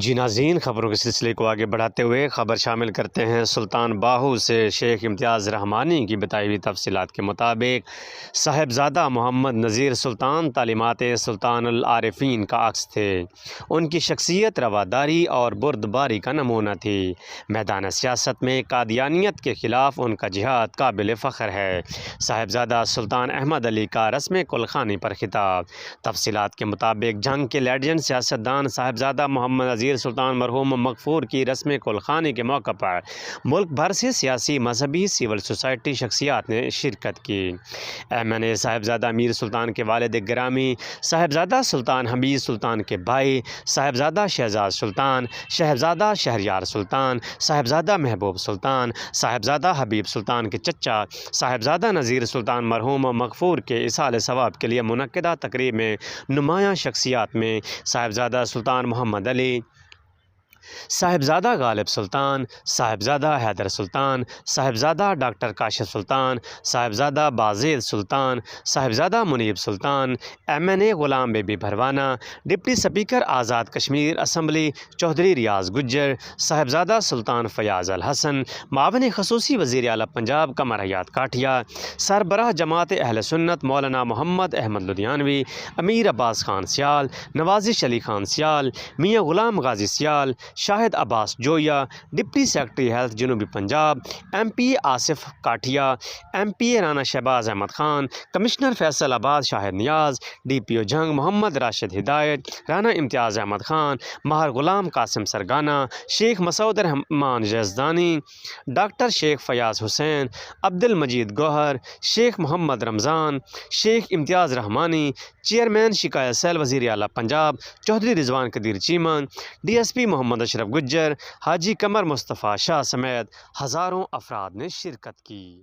جی ناظرین، خبروں کے سلسلے کو آگے بڑھاتے ہوئے خبر شامل کرتے ہیں سلطان باہو سے۔ شیخ امتیاز رحمانی کی بتائی ہوئی تفصیلات کے مطابق صاحبزادہ محمد نذیر سلطان تعلیمات سلطان العارفین کا عکس تھے۔ ان کی شخصیت رواداری اور بردباری کا نمونہ تھی۔ میدان سیاست میں قادیانیت کے خلاف ان کا جہاد قابل فخر ہے۔ صاحبزادہ سلطان احمد علی کا رسم کلخانی پر خطاب۔ تفصیلات کے مطابق جنگ کے لیجنڈ سیاستدان صاحبزادہ محمد نذیر سلطان مرحوم مغفور کی رسم کلخانی کے موقع پر ملک بھر سے سیاسی، مذہبی، سول سوسائٹی شخصیات نے شرکت کی۔ ایمن صاحبزادہ میر سلطان کے والد گرامی، صاحبزادہ سلطان حمید سلطان کے بھائی، صاحبزادہ شہزاد سلطان، شہزادہ شہریار سلطان، صاحبزادہ محبوب سلطان، صاحبزادہ حبیب سلطان کے چچا، صاحبزادہ نذیر سلطان مرحوم مغفور کے ایصال ثواب کے لیے منعقدہ تقریب میں نمایاں شخصیات میں صاحبزادہ سلطان محمد Ali, Sahibzada Ghalib Sultan, Sahibzada Haider Sultan, Sahibzada doctor Kashif Sultan, Sahibzada Bayazid Sultan, Sahibzada Muneeb Sultan, MNA Ghulam Bibi Bharwana, deputy speaker Azad Kashmir assembly Chaudhry Riaz Gujjar, Sahibzada Sultan Fayyaz ul-Hassan, معاون خصوصی وزیر اعلیٰ پنجاب قمر حیات کاٹھیا، سربراہ جماعت اہل سنت مولانا محمد احمد لدھیانوی، امیر عباس خان سیال، Nawazish Ali Khan Sial, Mian Ghulam Ghazi Sial, Shahid Abbas Joya, deputy secretary health جنوبی Punjab, MPA Asif Kathia, MPA Rana Shahbaz Ahmad Khan, commissioner Faisalabad Shahid نیاز، DPO جنگ محمد راشد ہدایت، رانا امتیاز احمد خان، ماہر غلام قاسم سرگانہ، شیخ مسعود الرحمان یزدانی، ڈاکٹر شیخ فیاض حسین، عبد المجید گوہر، شیخ محمد رمضان، شیخ امتیاز رحمانی، چیئرمین شکایت سیل وزیر اعلیٰ پنجاب چودھری رضوان قدیر چیمن، DSP محمد اشرف گجر، حاجی قمر مصطفیٰ شاہ سمیت ہزاروں افراد نے شرکت کی۔